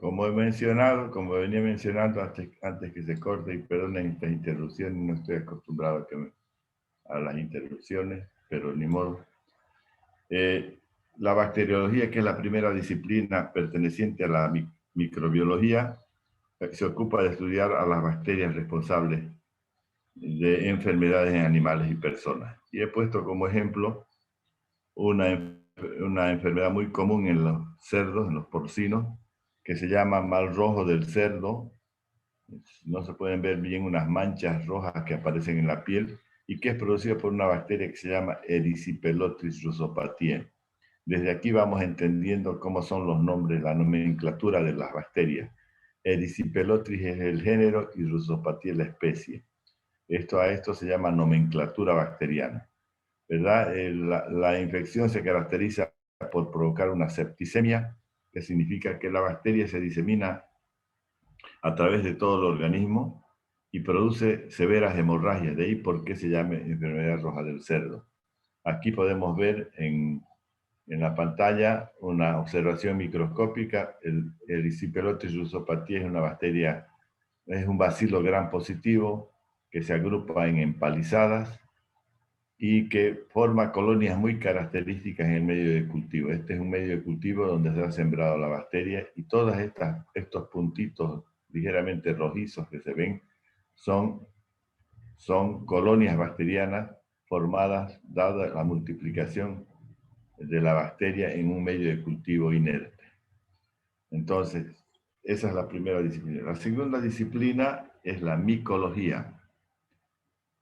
Como he mencionado, como venía mencionando antes que se corte, y perdonen estas interrupciones, no estoy acostumbrado a las interrupciones, pero ni modo. La bacteriología, que es la primera disciplina perteneciente a la microbiología, se ocupa de estudiar a las bacterias responsables de enfermedades en animales y personas. Y he puesto como ejemplo una enfermedad muy común en los cerdos, en los porcinos, que se llama mal rojo del cerdo. No se pueden ver bien unas manchas rojas que aparecen en la piel y que es producida por una bacteria que se llama Erysipelotis russopatiae. Desde aquí vamos entendiendo cómo son los nombres, la nomenclatura de las bacterias. Erysipelotis es el género y Russopatiae la especie. A esto se llama nomenclatura bacteriana, ¿verdad? La infección se caracteriza por provocar una septicemia, que significa que la bacteria se disemina a través de todo el organismo y produce severas hemorragias, de ahí por qué se llama enfermedad roja del cerdo. Aquí podemos ver en la pantalla una observación microscópica. El Erysipelotis russopatiae es una bacteria, es un bacilo gram positivo que se agrupa en empalizadas y que forma colonias muy características en el medio de cultivo. Este es un medio de cultivo donde se ha sembrado la bacteria y todos estos puntitos ligeramente rojizos que se ven son, son colonias bacterianas formadas dada la multiplicación de la bacteria en un medio de cultivo inerte. Entonces, esa es la primera disciplina. La segunda disciplina es la micología.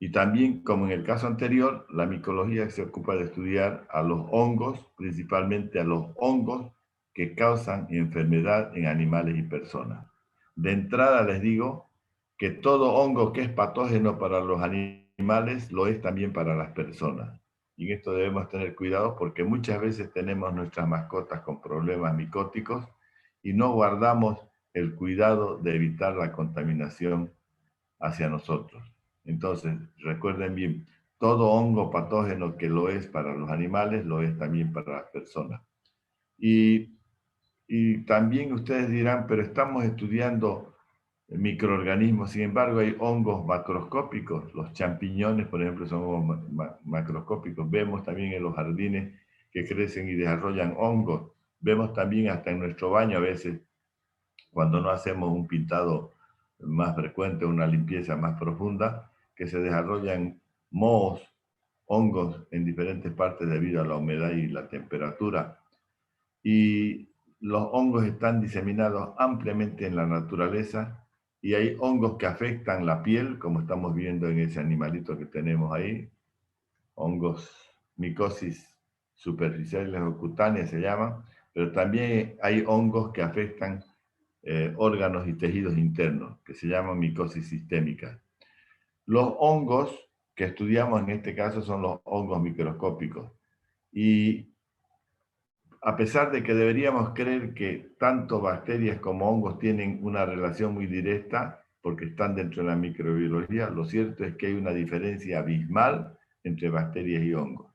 Y también, como en el caso anterior, la micología se ocupa de estudiar a los hongos, principalmente a los hongos que causan enfermedad en animales y personas. De entrada les digo que todo hongo que es patógeno para los animales lo es también para las personas. Y en esto debemos tener cuidado porque muchas veces tenemos nuestras mascotas con problemas micóticos y no guardamos el cuidado de evitar la contaminación hacia nosotros. Entonces, recuerden bien, todo hongo patógeno que lo es para los animales, lo es también para las personas. Y, y también ustedes dirán, pero estamos estudiando microorganismos, sin embargo hay hongos macroscópicos, los champiñones, por ejemplo, son hongos macroscópicos. Vemos también en los jardines que crecen y desarrollan hongos. Vemos también hasta en nuestro baño a veces, cuando no hacemos un pintado más frecuente, una limpieza más profunda, que se desarrollan mohos, hongos en diferentes partes debido a la humedad y la temperatura. Y los hongos están diseminados ampliamente en la naturaleza y hay hongos que afectan la piel, como estamos viendo en ese animalito que tenemos ahí, hongos micosis superficiales o cutáneas se llaman, pero también hay hongos que afectan órganos y tejidos internos, que se llaman micosis sistémica. Los hongos que estudiamos en este caso son los hongos microscópicos. Y a pesar de que deberíamos creer que tanto bacterias como hongos tienen una relación muy directa, porque están dentro de la microbiología, lo cierto es que hay una diferencia abismal entre bacterias y hongos.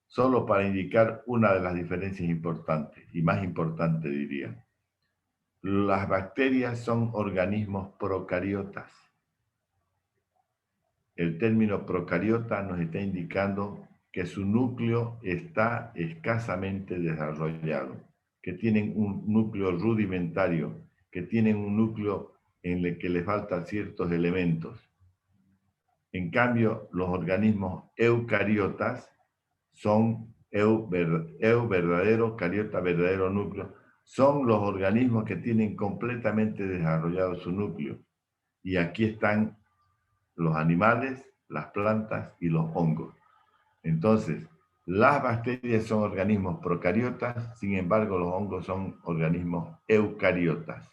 Solo para indicar una de las diferencias importantes, y más importante diría. Las bacterias son organismos procariotas. El término procariota nos está indicando que su núcleo está escasamente desarrollado, que tienen un núcleo rudimentario, que tienen un núcleo en el que le faltan ciertos elementos. En cambio, los organismos eucariotas son verdadero, cariota verdadero núcleo, son los organismos que tienen completamente desarrollado su núcleo. Y aquí están los animales, las plantas y los hongos. Entonces, las bacterias son organismos procariotas, sin embargo, los hongos son organismos eucariotas.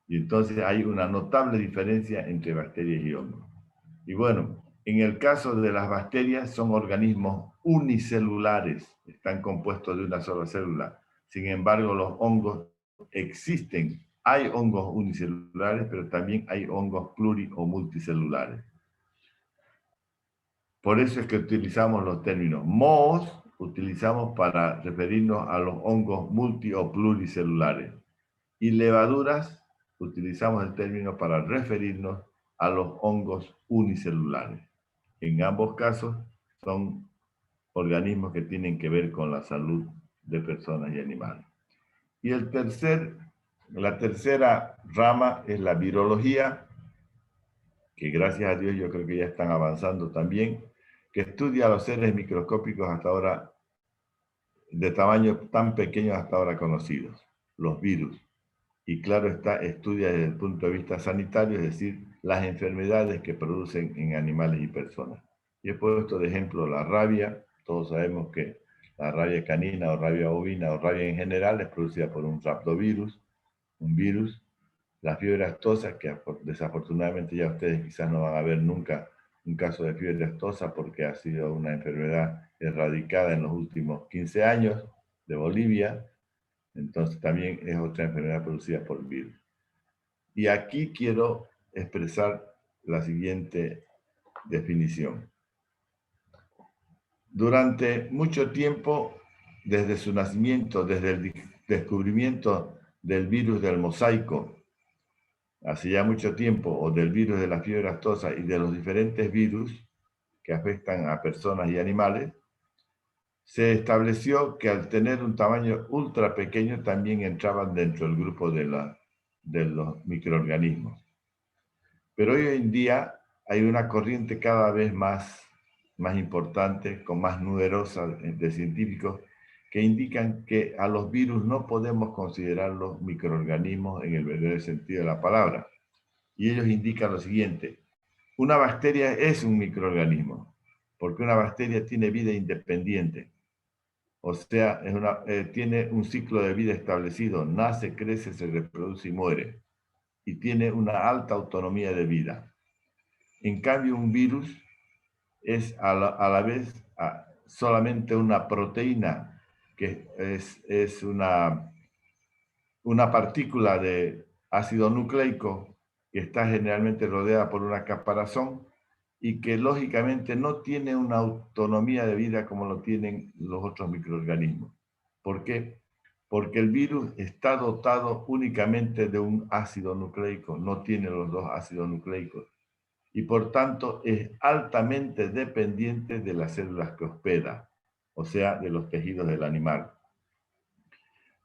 Y entonces hay una notable diferencia entre bacterias y hongos. Y bueno, en el caso de las bacterias son organismos unicelulares, están compuestos de una sola célula. Sin embargo, los hongos existen. Hay hongos unicelulares, pero también hay hongos pluri o multicelulares. Por eso es que utilizamos los términos mohos, utilizamos para referirnos a los hongos multi o pluricelulares. Y levaduras, utilizamos el término para referirnos a los hongos unicelulares. En ambos casos son organismos que tienen que ver con la salud de personas y animales. Y la tercera rama es la virología, que gracias a Dios yo creo que ya están avanzando también, que estudia a los seres microscópicos hasta ahora, de tamaño tan pequeño hasta ahora conocidos, los virus. Y claro está, estudia desde el punto de vista sanitario, es decir, las enfermedades que producen en animales y personas. Y he puesto de ejemplo la rabia. Todos sabemos que la rabia canina o rabia bovina o rabia en general es producida por un raptovirus, un virus. La fiebre aftosa, que desafortunadamente ya ustedes quizás no van a ver nunca un caso de fiebre aftosa porque ha sido una enfermedad erradicada en los últimos 15 años de Bolivia. Entonces también es otra enfermedad producida por virus. Y aquí quiero expresar la siguiente definición. Durante mucho tiempo, desde su nacimiento, desde el descubrimiento del virus del mosaico, hace ya mucho tiempo, o del virus de la fiebre aftosa y de los diferentes virus que afectan a personas y animales, se estableció que al tener un tamaño ultra pequeño también entraban dentro del grupo de los microorganismos. Pero hoy en día hay una corriente cada vez más importante, con más numerosa de científicos que indican que a los virus no podemos considerarlos microorganismos en el verdadero sentido de la palabra. Y ellos indican lo siguiente: una bacteria es un microorganismo, porque una bacteria tiene vida independiente. O sea, tiene un ciclo de vida establecido, nace, crece, se reproduce y muere. Y tiene una alta autonomía de vida. En cambio, un virus es a la vez solamente una proteína, que es una partícula de ácido nucleico que está generalmente rodeada por una caparazón y que lógicamente no tiene una autonomía de vida como lo tienen los otros microorganismos. ¿Por qué? Porque el virus está dotado únicamente de un ácido nucleico, no tiene los dos ácidos nucleicos, y por tanto es altamente dependiente de las células que hospeda, o sea, de los tejidos del animal.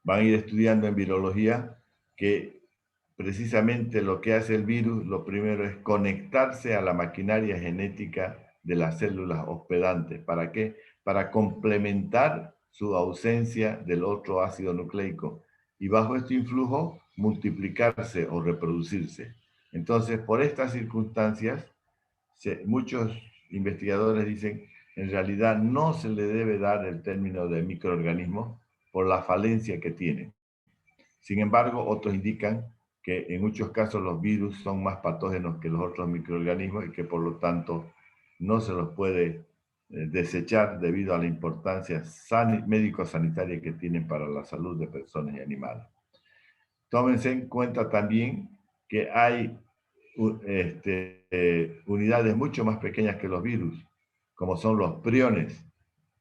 Van a ir estudiando en virología que precisamente lo que hace el virus, lo primero es conectarse a la maquinaria genética de las células hospedantes. ¿Para qué? Para complementar su ausencia del otro ácido nucleico y bajo este influjo multiplicarse o reproducirse. Entonces, por estas circunstancias, muchos investigadores dicen en realidad no se le debe dar el término de microorganismo por la falencia que tiene. Sin embargo, otros indican que en muchos casos los virus son más patógenos que los otros microorganismos y que por lo tanto no se los puede desechar debido a la importancia médico-sanitaria que tienen para la salud de personas y animales. Tómense en cuenta también que hay unidades mucho más pequeñas que los virus, como son los priones,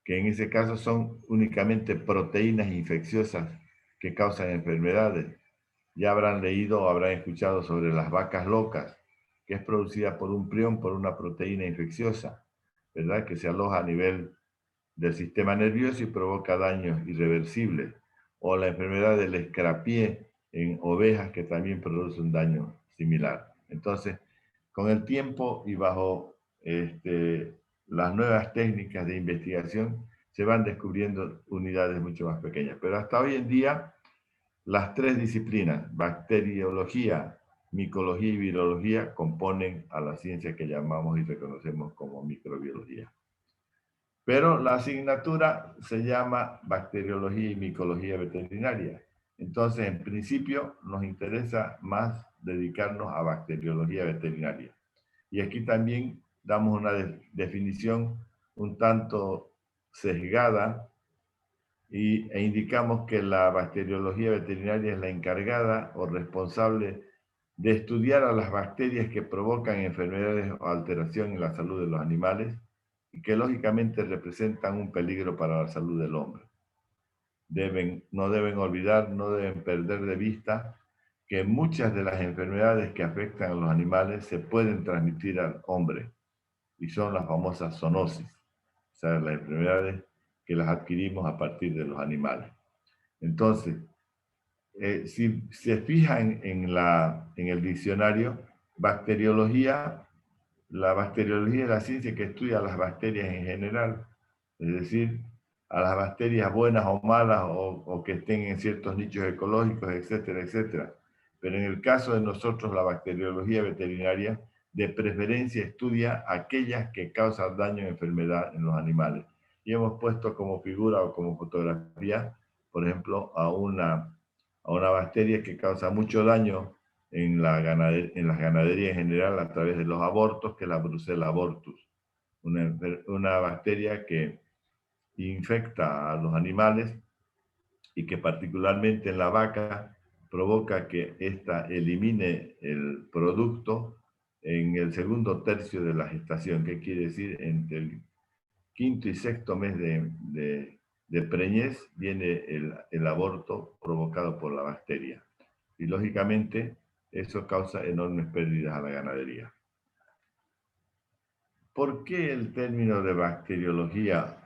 que en ese caso son únicamente proteínas infecciosas que causan enfermedades. Ya habrán leído o habrán escuchado sobre las vacas locas, que es producida por un prión, por una proteína infecciosa, ¿verdad? Que se aloja a nivel del sistema nervioso y provoca daños irreversibles. O la enfermedad del escrapié en ovejas, que también produce un daño similar. Entonces, con el tiempo y bajo las nuevas técnicas de investigación, se van descubriendo unidades mucho más pequeñas. Pero hasta hoy en día, las tres disciplinas, bacteriología, micología y virología, componen a la ciencia que llamamos y reconocemos como microbiología. Pero la asignatura se llama bacteriología y micología veterinaria. Entonces, en principio, nos interesa más dedicarnos a bacteriología veterinaria. Y aquí también damos una definición un tanto sesgada e indicamos que la bacteriología veterinaria es la encargada o responsable de estudiar a las bacterias que provocan enfermedades o alteración en la salud de los animales y que lógicamente representan un peligro para la salud del hombre. No deben olvidar, no deben perder de vista que muchas de las enfermedades que afectan a los animales se pueden transmitir al hombre, y son las famosas zoonosis, o sea, las enfermedades que las adquirimos a partir de los animales. Entonces, si se fijan en el diccionario, bacteriología, la bacteriología es la ciencia que estudia las bacterias en general, es decir, a las bacterias buenas o malas o que estén en ciertos nichos ecológicos, etcétera, etcétera. Pero en el caso de nosotros, la bacteriología veterinaria de preferencia estudia aquellas que causan daño o enfermedad en los animales. Y hemos puesto como figura o como fotografía, por ejemplo, a una bacteria que causa mucho daño en las ganaderías en general a través de los abortos, que es la Brucella abortus, una bacteria que infecta a los animales y que particularmente en la vaca provoca que ésta elimine el producto en el segundo tercio de la gestación, que quiere decir entre el quinto y sexto mes de preñez viene el aborto provocado por la bacteria. Y lógicamente eso causa enormes pérdidas a la ganadería. ¿Por qué el término de bacteriología?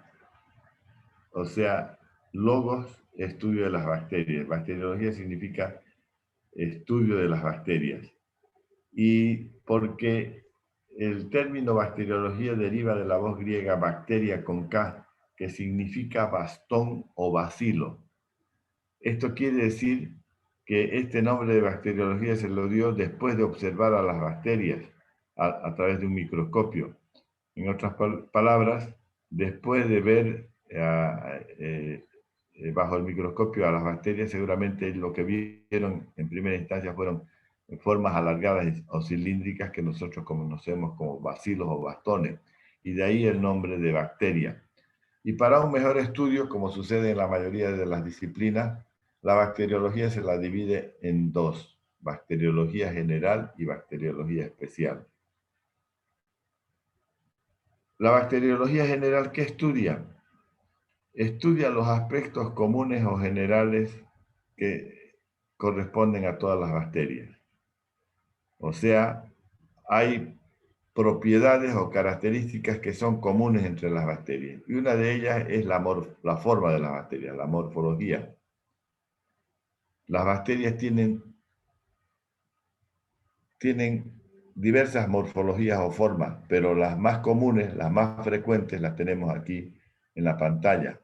O sea, logos, estudio de las bacterias. Bacteriología significa estudio de las bacterias. Y porque el término bacteriología deriva de la voz griega bacteria con K, que significa bastón o bacilo. Esto quiere decir que este nombre de bacteriología se lo dio después de observar a las bacterias a través de un microscopio. En otras palabras, después de ver bajo el microscopio a las bacterias, seguramente lo que vieron en primera instancia fueron formas alargadas o cilíndricas que nosotros conocemos como bacilos o bastones, y de ahí el nombre de bacteria. Y para un mejor estudio, como sucede en la mayoría de las disciplinas, la bacteriología se la divide en dos: bacteriología general y bacteriología especial. La bacteriología general, ¿qué estudia? Estudia los aspectos comunes o generales que corresponden a todas las bacterias. O sea, hay propiedades o características que son comunes entre las bacterias. Y una de ellas es la forma de las bacterias, la morfología. Las bacterias tienen diversas morfologías o formas, pero las más comunes, las más frecuentes, las tenemos aquí en la pantalla,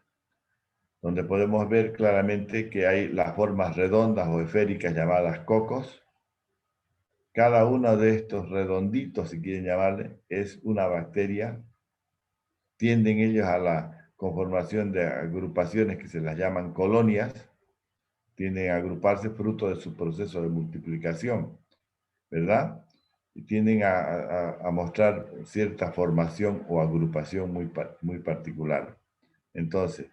donde podemos ver claramente que hay las formas redondas o esféricas llamadas cocos. Cada uno de estos redonditos, si quieren llamarle, es una bacteria. Tienden ellos a la conformación de agrupaciones que se las llaman colonias. Tienden a agruparse fruto de su proceso de multiplicación, ¿verdad? Y tienden a mostrar cierta formación o agrupación muy particular. Entonces,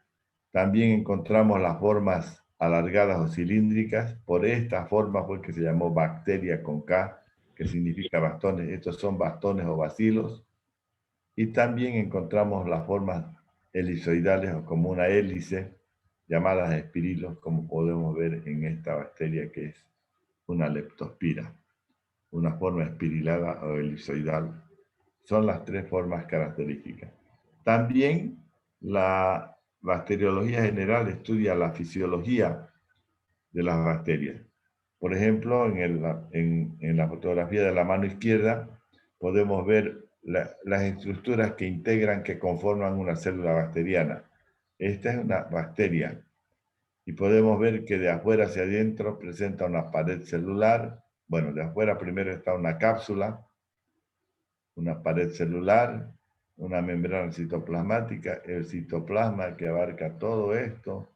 también encontramos las formas alargadas o cilíndricas. Por esta forma fue que se llamó bacteria con K, que significa bastones. Estos son bastones o bacilos. Y también encontramos las formas elipsoidales o como una hélice, llamadas espirilos, como podemos ver en esta bacteria que es una leptospira, una forma espirilada o elipsoidal. Son las tres formas características. También la bacteriología general estudia la fisiología de las bacterias. Por ejemplo, en la fotografía de la mano izquierda podemos ver las estructuras que integran, que conforman una célula bacteriana. Esta es una bacteria y podemos ver que de afuera hacia adentro presenta una pared celular. Bueno, de afuera primero está una cápsula, una pared celular, una membrana citoplasmática, el citoplasma que abarca todo esto.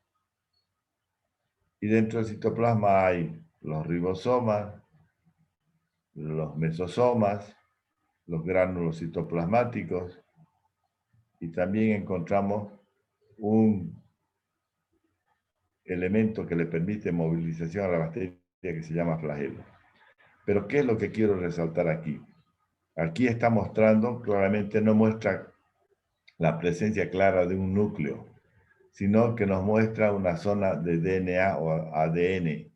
Y dentro del citoplasma hay los ribosomas, los mesosomas, los gránulos citoplasmáticos, y también encontramos un elemento que le permite movilización a la bacteria que se llama flagelo. Pero ¿qué es lo que quiero resaltar aquí? Aquí está mostrando, claramente no muestra la presencia clara de un núcleo, sino que nos muestra una zona de DNA o ADN.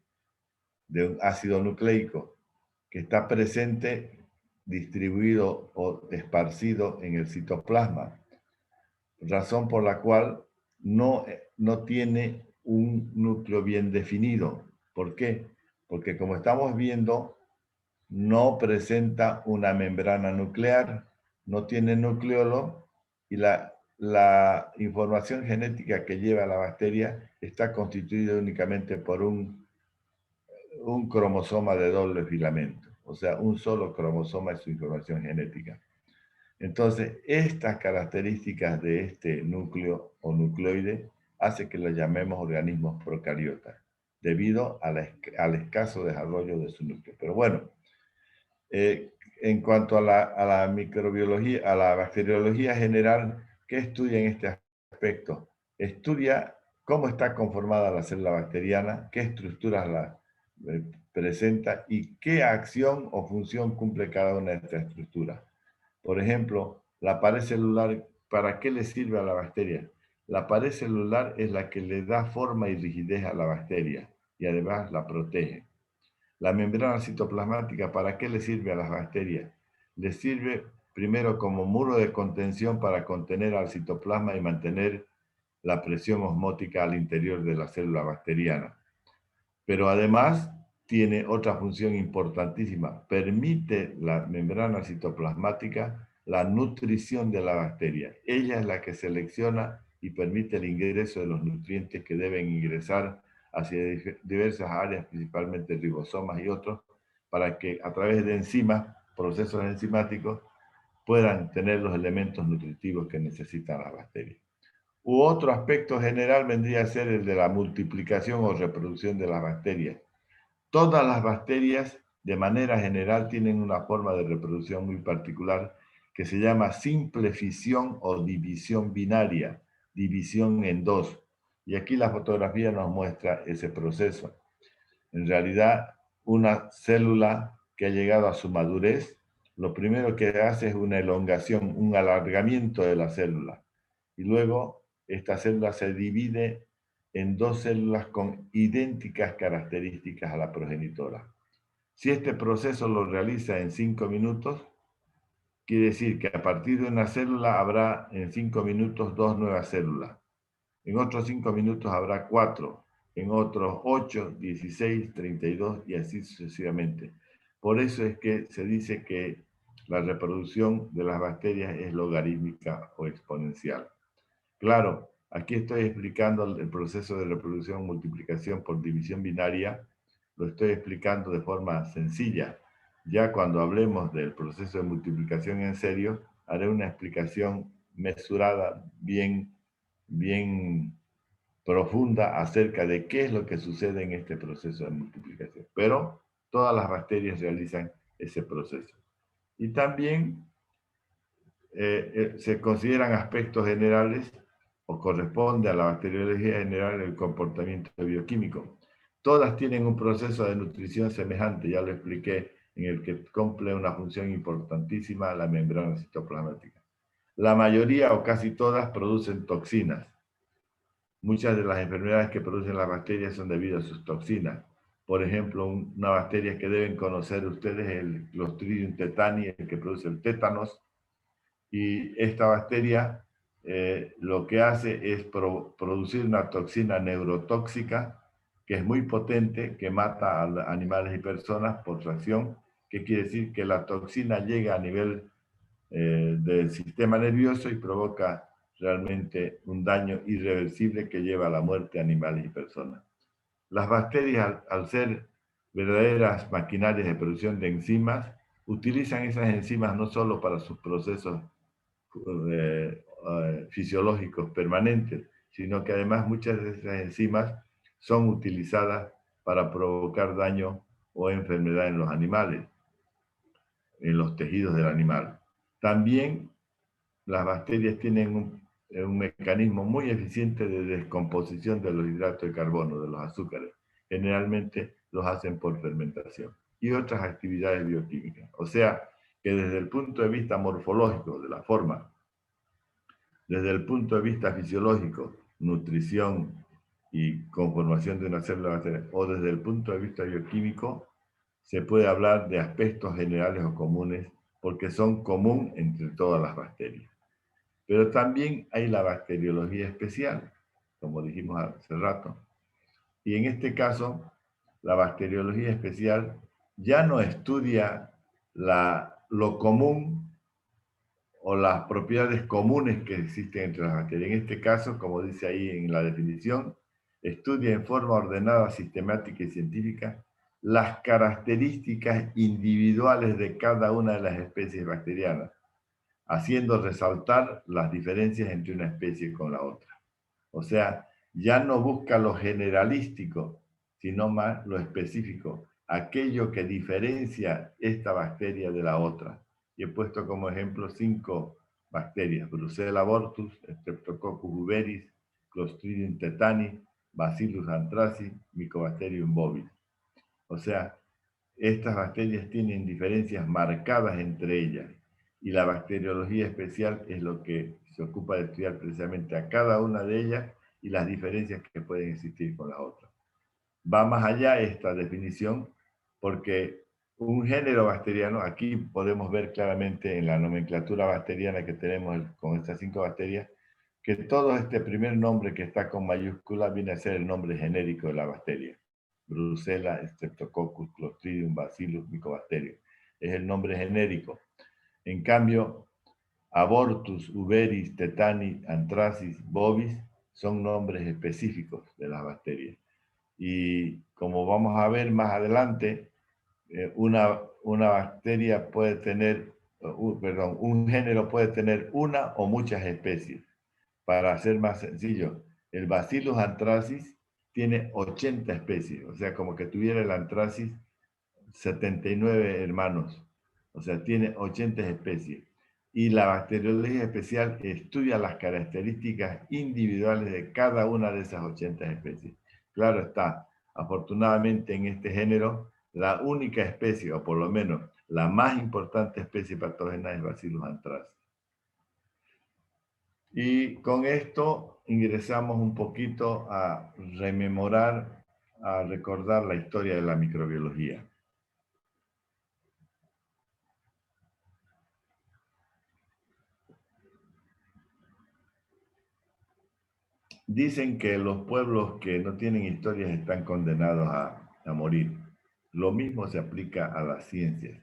de un ácido nucleico que está presente, distribuido o esparcido en el citoplasma, razón por la cual no tiene un núcleo bien definido. ¿Por qué? Porque como estamos viendo, no presenta una membrana nuclear, no tiene nucleolo y la información genética que lleva la bacteria está constituida únicamente por un cromosoma de doble filamento, o sea, un solo cromosoma es su información genética. Entonces, estas características de este núcleo o nucleoide hace que lo llamemos organismos procariotas, debido al escaso desarrollo de su núcleo. Pero bueno, en cuanto a la microbiología, a la bacteriología general, ¿qué estudia en este aspecto? Estudia cómo está conformada la célula bacteriana, qué estructuras la presenta y qué acción o función cumple cada una de estas estructuras. Por ejemplo, la pared celular, ¿para qué le sirve a la bacteria? La pared celular es la que le da forma y rigidez a la bacteria y además la protege. La membrana citoplasmática, ¿para qué le sirve a las bacterias? Le sirve primero como muro de contención para contener al citoplasma y mantener la presión osmótica al interior de la célula bacteriana. Pero además tiene otra función importantísima. Permite la membrana citoplasmática la nutrición de la bacteria. Ella es la que selecciona y permite el ingreso de los nutrientes que deben ingresar hacia diversas áreas, principalmente ribosomas y otros, para que a través de enzimas, procesos enzimáticos, puedan tener los elementos nutritivos que necesitan las bacterias. Otro aspecto general vendría a ser el de la multiplicación o reproducción de las bacterias. Todas las bacterias, de manera general, tienen una forma de reproducción muy particular que se llama simple fisión o división binaria, división en dos. Y aquí la fotografía nos muestra ese proceso. En realidad, una célula que ha llegado a su madurez, lo primero que hace es una elongación, un alargamiento de la célula. Y luego esta célula se divide en dos células con idénticas características a la progenitora. Si este proceso lo realiza en 5 minutos, quiere decir que a partir de una célula habrá en 5 minutos 2 nuevas células. En otros 5 minutos habrá 4, en otros 8, 16, 32 y así sucesivamente. Por eso es que se dice que la reproducción de las bacterias es logarítmica o exponencial. Claro, aquí estoy explicando el proceso de reproducción, multiplicación por división binaria, lo estoy explicando de forma sencilla. Ya cuando hablemos del proceso de multiplicación en serio, haré una explicación mesurada, bien profunda acerca de qué es lo que sucede en este proceso de multiplicación. Pero todas las bacterias realizan ese proceso. Y también se consideran aspectos generales o corresponde a la bacteriología general el comportamiento bioquímico. Todas tienen un proceso de nutrición semejante, ya lo expliqué, en el que cumple una función importantísima la membrana citoplasmática. La mayoría o casi todas producen toxinas. Muchas de las enfermedades que producen las bacterias son debidas a sus toxinas. Por ejemplo, una bacteria que deben conocer ustedes es el Clostridium tetani, el que produce el tétanos. Y esta bacteria lo que hace es producir una toxina neurotóxica que es muy potente, que mata a animales y personas por reacción, que quiere decir que la toxina llega a nivel del sistema nervioso y provoca realmente un daño irreversible que lleva a la muerte de animales y personas. Las bacterias, al ser verdaderas maquinarias de producción de enzimas, utilizan esas enzimas no solo para sus procesos fisiológicos permanentes, sino que además muchas de esas enzimas son utilizadas para provocar daño o enfermedad en los animales, en los tejidos del animal. También las bacterias tienen un mecanismo muy eficiente de descomposición de los hidratos de carbono, de los azúcares. Generalmente los hacen por fermentación y otras actividades bioquímicas. O sea, que desde el punto de vista morfológico de la forma, desde el punto de vista fisiológico, nutrición y conformación de una célula bacteriana, o desde el punto de vista bioquímico, se puede hablar de aspectos generales o comunes, porque son común entre todas las bacterias. Pero también hay la bacteriología especial, como dijimos hace rato. Y en este caso, la bacteriología especial ya no estudia lo común o las propiedades comunes que existen entre las bacterias. En este caso, como dice ahí en la definición, estudia en forma ordenada, sistemática y científica las características individuales de cada una de las especies bacterianas, haciendo resaltar las diferencias entre una especie con la otra. O sea, ya no busca lo generalístico, sino más lo específico, aquello que diferencia esta bacteria de la otra. Y he puesto como ejemplo 5 bacterias: Brucella abortus, Streptococcus viveris, Clostridium tetani, Bacillus anthracis, Mycobacterium bovis. O sea, estas bacterias tienen diferencias marcadas entre ellas, y la bacteriología especial es lo que se ocupa de estudiar precisamente a cada una de ellas y las diferencias que pueden existir con la otra. Va más allá esta definición, porque un género bacteriano, aquí podemos ver claramente en la nomenclatura bacteriana que tenemos con estas 5 bacterias, que todo este primer nombre que está con mayúscula viene a ser el nombre genérico de la bacteria. Brucella, Streptococcus, Clostridium, Bacillus, Mycobacterium. Es el nombre genérico. En cambio, Abortus, Uveris, Tetani, Anthracis, Bovis son nombres específicos de las bacterias. Y como vamos a ver más adelante, una bacteria puede tener, un género puede tener una o muchas especies. Para ser más sencillo, el Bacillus anthracis tiene 80 especies, o sea, como que tuviera el anthracis 79 hermanos, o sea, tiene 80 especies. Y la bacteriología especial estudia las características individuales de cada una de esas 80 especies. Claro está, afortunadamente en este género, la única especie, o por lo menos la más importante especie patógena, es Bacillus anthracis. Y con esto ingresamos un poquito a rememorar, a recordar la historia de la microbiología. Dicen que los pueblos que no tienen historias están condenados a morir. Lo mismo se aplica a las ciencias.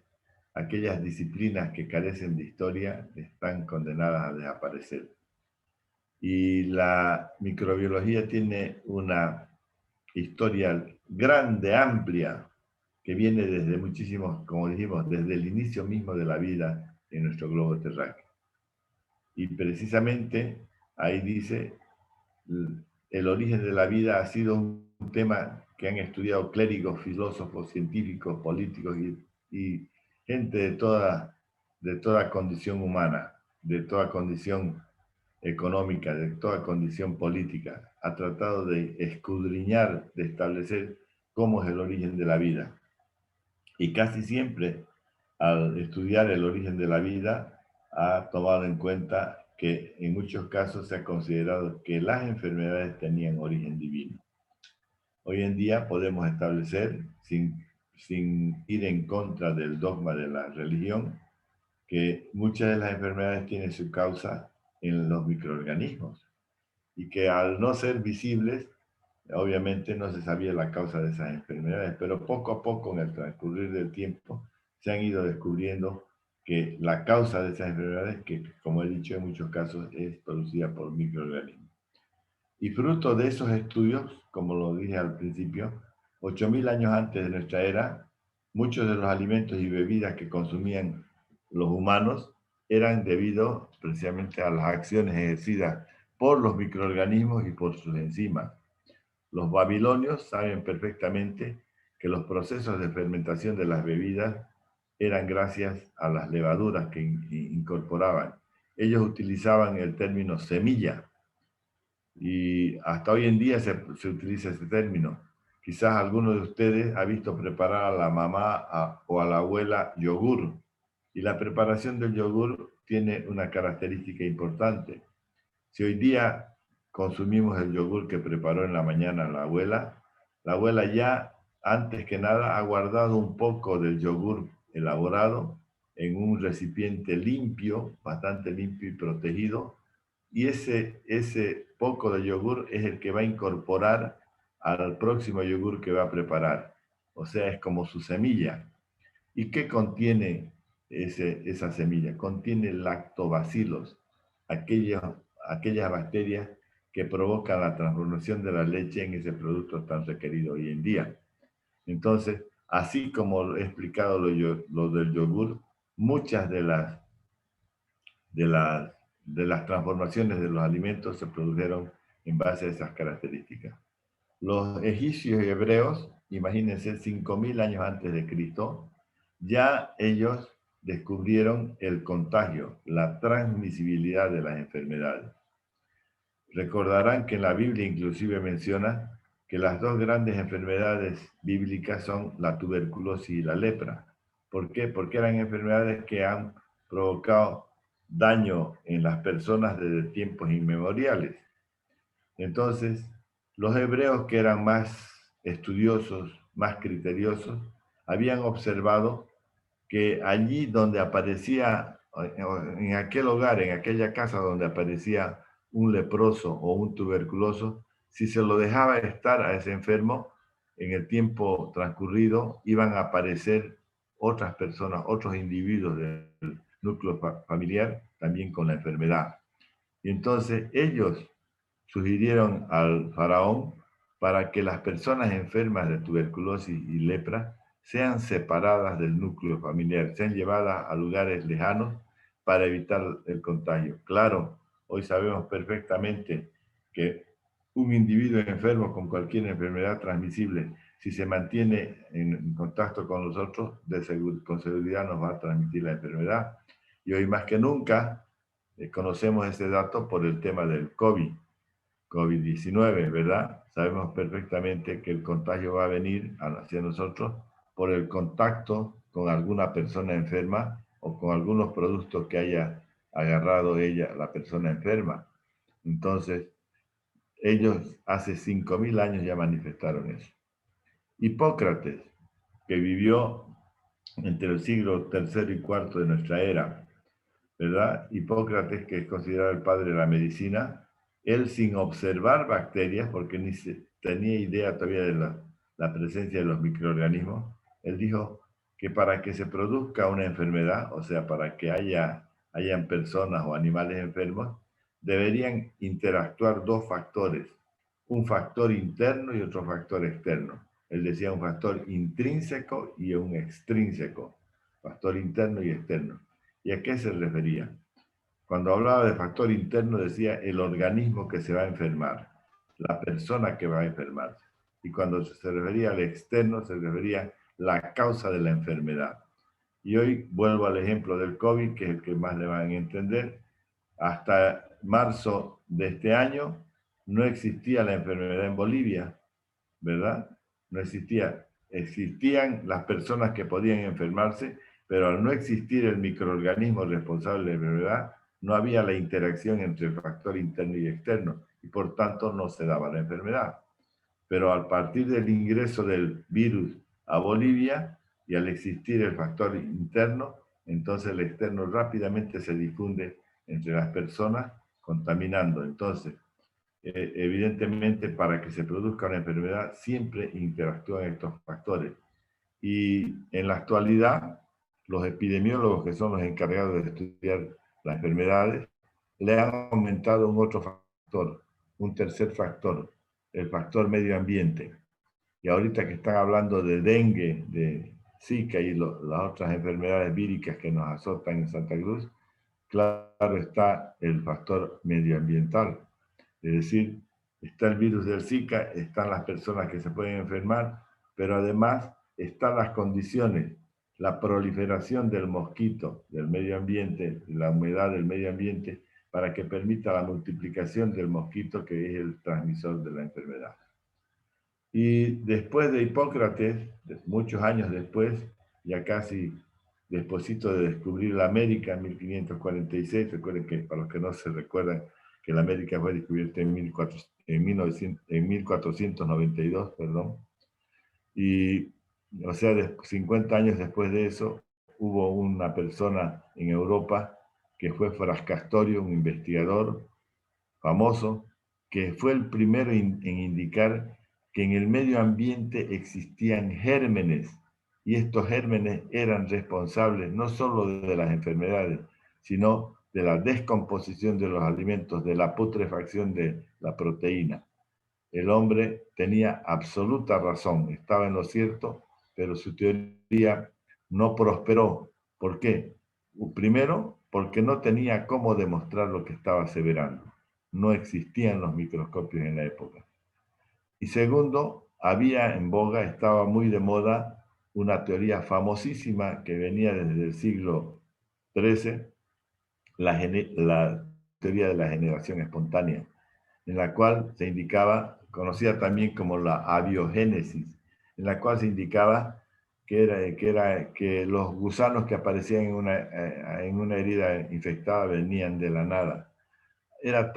Aquellas disciplinas que carecen de historia están condenadas a desaparecer. Y la microbiología tiene una historia grande, amplia, que viene desde muchísimos, como dijimos, desde el inicio mismo de la vida en nuestro globo terráqueo. Y precisamente ahí dice, el origen de la vida ha sido un tema que han estudiado clérigos, filósofos, científicos, políticos y gente de toda condición humana, de toda condición económica, de toda condición política. Ha tratado de escudriñar, de establecer cómo es el origen de la vida. Y casi siempre, al estudiar el origen de la vida, ha tomado en cuenta que en muchos casos se ha considerado que las enfermedades tenían origen divino. Hoy en día podemos establecer, sin ir en contra del dogma de la religión, que muchas de las enfermedades tienen su causa en los microorganismos y que al no ser visibles, obviamente no se sabía la causa de esas enfermedades, pero poco a poco en el transcurrir del tiempo se han ido descubriendo que la causa de esas enfermedades, que como he dicho en muchos casos, es producida por microorganismos. Y fruto de esos estudios, como lo dije al principio, 8.000 años antes de nuestra era, muchos de los alimentos y bebidas que consumían los humanos eran debido precisamente a las acciones ejercidas por los microorganismos y por sus enzimas. Los babilonios saben perfectamente que los procesos de fermentación de las bebidas eran gracias a las levaduras que incorporaban. Ellos utilizaban el término semilla y hasta hoy en día se utiliza ese término. Quizás alguno de ustedes ha visto preparar a la mamá o a la abuela yogur, y la preparación del yogur tiene una característica importante. Si hoy día consumimos el yogur que preparó en la mañana la abuela ya, antes que nada, ha guardado un poco del yogur elaborado en un recipiente limpio, bastante limpio y protegido, y ese poco de yogur es el que va a incorporar al próximo yogur que va a preparar. O sea, es como su semilla. ¿Y qué contiene esa semilla? Contiene lactobacilos, aquellos, aquellas bacterias que provocan la transformación de la leche en ese producto tan requerido hoy en día. Entonces, así como he explicado lo del yogur, muchas de las transformaciones de los alimentos se produjeron en base a esas características. Los egipcios y hebreos, imagínense, 5000 años antes de Cristo, ya ellos descubrieron el contagio, la transmisibilidad de las enfermedades. Recordarán que en la Biblia inclusive menciona que las dos grandes enfermedades bíblicas son la tuberculosis y la lepra. ¿Por qué? Porque eran enfermedades que han provocado daño en las personas desde tiempos inmemoriales. Entonces, los hebreos que eran más estudiosos, más criteriosos, habían observado que allí donde aparecía, en aquel hogar, en aquella casa donde aparecía un leproso o un tuberculoso, si se lo dejaba estar a ese enfermo, en el tiempo transcurrido iban a aparecer otras personas, otros individuos del núcleo familiar también con la enfermedad. Y entonces ellos sugirieron al faraón para que las personas enfermas de tuberculosis y lepra sean separadas del núcleo familiar, sean llevadas a lugares lejanos para evitar el contagio. Claro, hoy sabemos perfectamente que un individuo enfermo con cualquier enfermedad transmisible, si se mantiene en contacto con los otros, con seguridad nos va a transmitir la enfermedad. Y hoy más que nunca conocemos ese dato por el tema del COVID-19, ¿verdad? Sabemos perfectamente que el contagio va a venir hacia nosotros por el contacto con alguna persona enferma o con algunos productos que haya agarrado ella, la persona enferma. Entonces, ellos hace 5000 años ya manifestaron eso. Hipócrates, que vivió entre el siglo tercero y cuarto de nuestra era, ¿verdad? Hipócrates, que es considerado el padre de la medicina, él sin observar bacterias, porque ni tenía idea todavía de la presencia de los microorganismos, él dijo que para que se produzca una enfermedad, o sea, para que hayan personas o animales enfermos, deberían interactuar dos factores, un factor interno y otro factor externo. Él decía un factor intrínseco y un extrínseco, factor interno y externo. ¿Y a qué se refería? Cuando hablaba de factor interno decía el organismo que se va a enfermar, la persona que va a enfermarse. Y cuando se refería al externo se refería a la causa de la enfermedad. Y hoy vuelvo al ejemplo del COVID, que es el que más le van a entender. Hasta marzo de este año no existía la enfermedad en Bolivia, ¿verdad? No existía. Existían las personas que podían enfermarse, pero al no existir el microorganismo responsable de la enfermedad, no había la interacción entre el factor interno y externo, y por tanto no se daba la enfermedad. Pero a partir del ingreso del virus a Bolivia y al existir el factor interno, entonces el externo rápidamente se difunde entre las personas, contaminando. Entonces, evidentemente, para que se produzca una enfermedad, siempre interactúan estos factores. Y en la actualidad, los epidemiólogos, que son los encargados de estudiar las enfermedades, le han aumentado un otro factor, un tercer factor, el factor medio ambiente. Y ahorita que están hablando de dengue, de Zika y las otras enfermedades víricas que nos azotan en Santa Cruz, claro está el factor medioambiental. Es decir, está el virus del Zika, están las personas que se pueden enfermar, pero además están las condiciones, la proliferación del mosquito, del medio ambiente, la humedad del medio ambiente, para que permita la multiplicación del mosquito, que es el transmisor de la enfermedad. Y después de Hipócrates, muchos años después, ya casi despuesito de descubrir la América en 1546, recuerden que para los que no se recuerdan, que la América fue descubierta en 1492, perdón. Y, o sea, 50 años después de eso, hubo una persona en Europa que fue Frascastorio, un investigador famoso, que fue el primero en indicar que en el medio ambiente existían gérmenes, y estos gérmenes eran responsables no solo de las enfermedades, sino de la descomposición de los alimentos, de la putrefacción de la proteína. El hombre tenía absoluta razón, estaba en lo cierto, pero su teoría no prosperó. ¿Por qué? Primero, porque no tenía cómo demostrar lo que estaba aseverando. No existían los microscopios en la época. Y segundo, había en boga, estaba muy de moda, una teoría famosísima que venía desde el siglo XIII, la teoría de la generación espontánea, en la cual se indicaba, conocida también como la abiogénesis, en la cual se indicaba que los gusanos que aparecían en una herida infectada venían de la nada. Era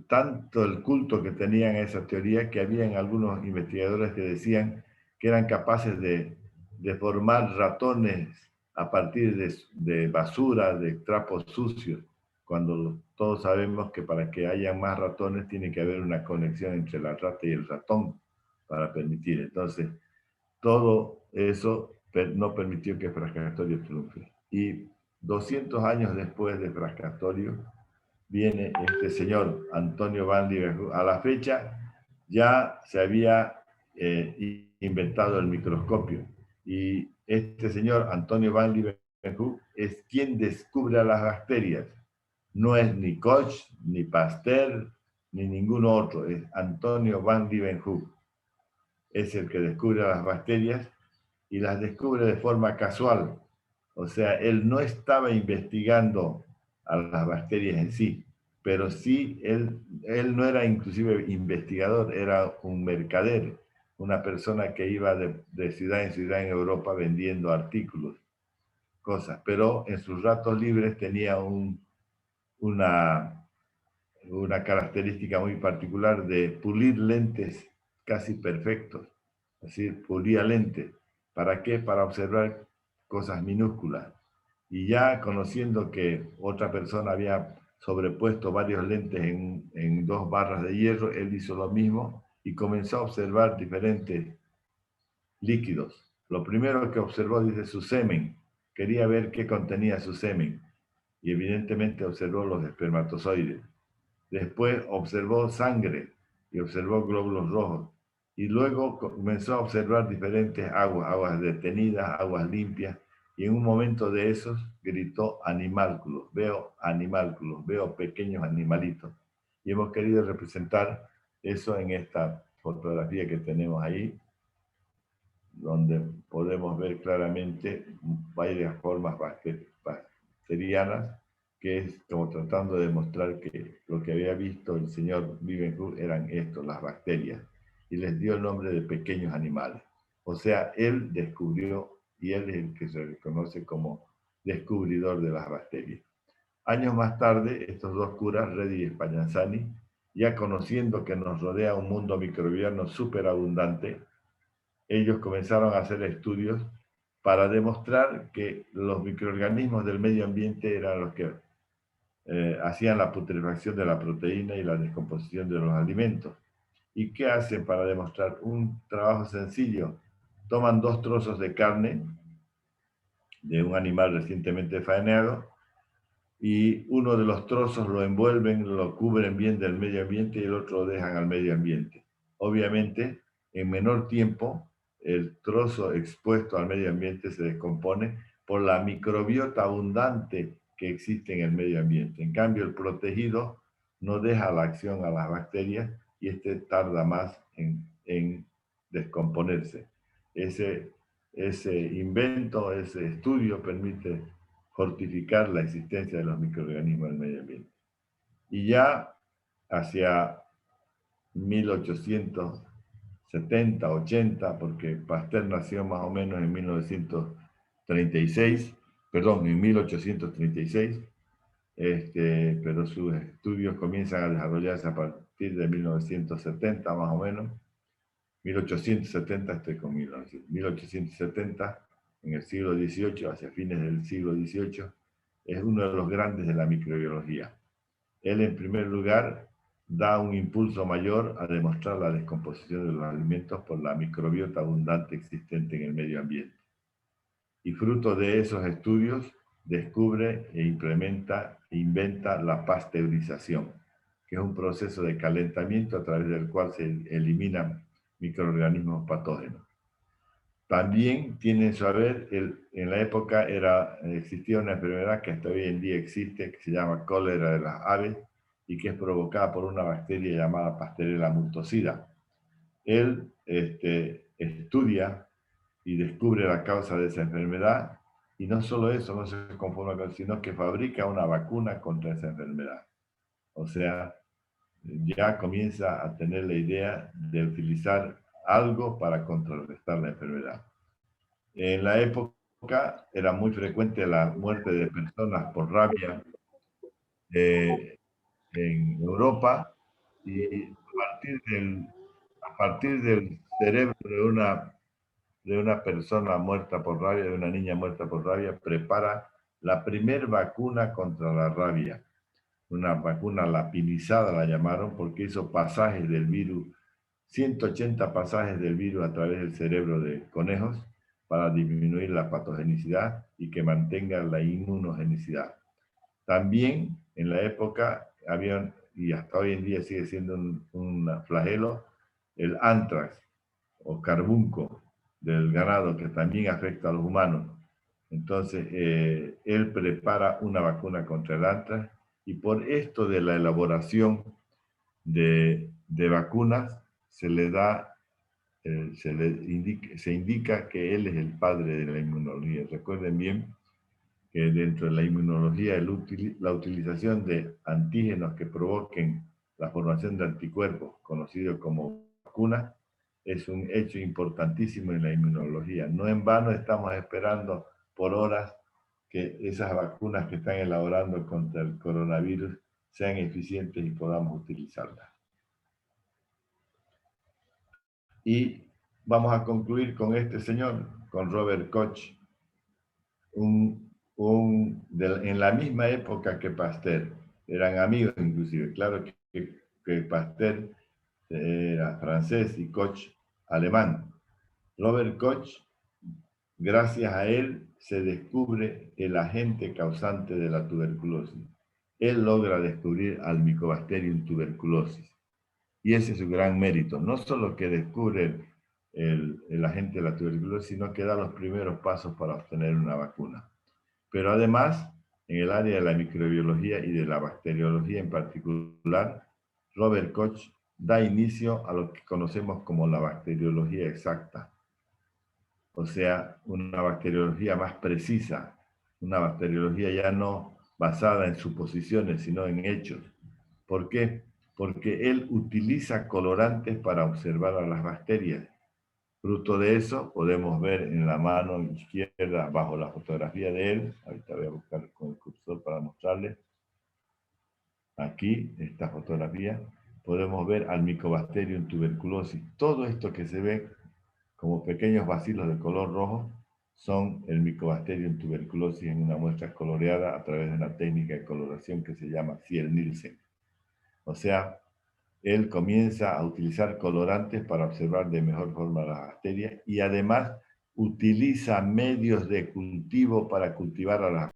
tanto el culto que tenían a esa teoría que habían algunos investigadores que decían que eran capaces de formar ratones a partir de basura, de trapos sucios, cuando todos sabemos que para que haya más ratones tiene que haber una conexión entre la rata y el ratón para permitir. Entonces, todo eso no permitió que Frascatorio triunfe. Y 200 años después de Frascatorio, viene este señor Antonio van Leeuwenhoek. A la fecha ya se había inventado el microscopio, y este señor Antonio van Leeuwenhoek es quien descubre a las bacterias. No es ni Koch, ni Pasteur, ni ningún otro, es Antonio van Leeuwenhoek. Es el que descubre a las bacterias, y las descubre de forma casual. O sea, él no estaba investigando a las bacterias en sí, pero sí, él no era inclusive investigador, era un mercader, una persona que iba de ciudad en ciudad en Europa vendiendo artículos, cosas, pero en sus ratos libres tenía una característica muy particular de pulir lentes casi perfectos, es decir, pulía lentes. ¿Para qué? Para observar cosas minúsculas. Y ya conociendo que otra persona había sobrepuesto varios lentes en 2 barras de hierro, él hizo lo mismo y comenzó a observar diferentes líquidos. Lo primero que observó, dice, su semen. Quería ver qué contenía su semen, y evidentemente observó los espermatozoides. Después observó sangre y observó glóbulos rojos. Y luego comenzó a observar diferentes aguas detenidas, aguas limpias. Y en un momento de esos gritó animálculos, veo pequeños animalitos. Y hemos querido representar eso en esta fotografía que tenemos ahí, donde podemos ver claramente varias formas bacterianas, que es como tratando de demostrar que lo que había visto el señor Leeuwenhoek eran las bacterias, y les dio el nombre de pequeños animales. O sea, él descubrió, y él es el que se reconoce como descubridor de las bacterias. Años más tarde, estos dos curas, Redi y Spallanzani, ya conociendo que nos rodea un mundo microbiano superabundante, ellos comenzaron a hacer estudios para demostrar que los microorganismos del medio ambiente eran los que hacían la putrefacción de la proteína y la descomposición de los alimentos. ¿Y qué hacen para demostrar? Un trabajo sencillo. Toman 2 trozos de carne de un animal recientemente faenado, y uno de los trozos lo envuelven, lo cubren bien del medio ambiente, y el otro lo dejan al medio ambiente. Obviamente, en menor tiempo, el trozo expuesto al medio ambiente se descompone por la microbiota abundante que existe en el medio ambiente. En cambio, el protegido no deja la acción a las bacterias, y este tarda más en descomponerse. Ese invento, ese estudio permite fortificar la existencia de los microorganismos del medio ambiente. Y ya hacia 1870, 80, porque Pasteur nació más o menos en 1936, perdón, en 1836, pero sus estudios comienzan a desarrollarse a partir de 1970 más o menos, 1870, estoy con 1870, en el siglo XVIII, hacia fines del siglo XVIII, es uno de los grandes de la microbiología. Él, en primer lugar, da un impulso mayor a demostrar la descomposición de los alimentos por la microbiota abundante existente en el medio ambiente. Y fruto de esos estudios, descubre e implementa e inventa la pasteurización, que es un proceso de calentamiento a través del cual se eliminan microorganismos patógenos. También tienen su haber, en la época existía una enfermedad que hasta hoy en día existe, que se llama cólera de las aves, y que es provocada por una bacteria llamada Pasteurella multocida. Él estudia y descubre la causa de esa enfermedad, y no solo eso, no se conforma con eso, sino que fabrica una vacuna contra esa enfermedad. O sea, ya comienza a tener la idea de utilizar algo para contrarrestar la enfermedad. En la época era muy frecuente la muerte de personas por rabia en Europa, y a partir del cerebro de una persona muerta por rabia, de una niña muerta por rabia, prepara la primer vacuna contra la rabia. Una vacuna lapinizada la llamaron, porque hizo pasajes del virus, 180 pasajes del virus a través del cerebro de conejos para disminuir la patogenicidad y que mantenga la inmunogenicidad. También en la época habían, y hasta hoy en día sigue siendo un flagelo, el antrax o carbunco del ganado, que también afecta a los humanos. Entonces, él prepara una vacuna contra el antrax, y por esto de la elaboración de vacunas se le da, se indica que él es el padre de la inmunología. Recuerden bien que dentro de la inmunología la utilización de antígenos que provoquen la formación de anticuerpos, conocidos como vacunas, es un hecho importantísimo en la inmunología. No en vano estamos esperando por horas que esas vacunas que están elaborando contra el coronavirus sean eficientes y podamos utilizarlas. Y vamos a concluir con este señor, con Robert Koch, en la misma época que Pasteur. Eran amigos inclusive. Claro que Pasteur era francés y Koch alemán. Robert Koch, gracias a él, se descubre el agente causante de la tuberculosis. Él logra descubrir al Mycobacterium tuberculosis. Y ese es su gran mérito. No solo que descubre el agente de la tuberculosis, sino que da los primeros pasos para obtener una vacuna. Pero además, en el área de la microbiología y de la bacteriología en particular, Robert Koch da inicio a lo que conocemos como la bacteriología exacta. O sea, una bacteriología más precisa, una bacteriología ya no basada en suposiciones, sino en hechos. ¿Por qué? Porque él utiliza colorantes para observar a las bacterias. Fruto de eso, podemos ver en la mano izquierda, bajo la fotografía de él, ahorita voy a buscar con el cursor para mostrarles, aquí, esta fotografía, podemos ver al Mycobacterium tuberculosis. Todo esto que se ve como pequeños bacilos de color rojo son el Mycobacterium tuberculosis en una muestra coloreada a través de una técnica de coloración que se llama Ziel-Nielsen. O sea, él comienza a utilizar colorantes para observar de mejor forma las bacterias, y además utiliza medios de cultivo para cultivar a las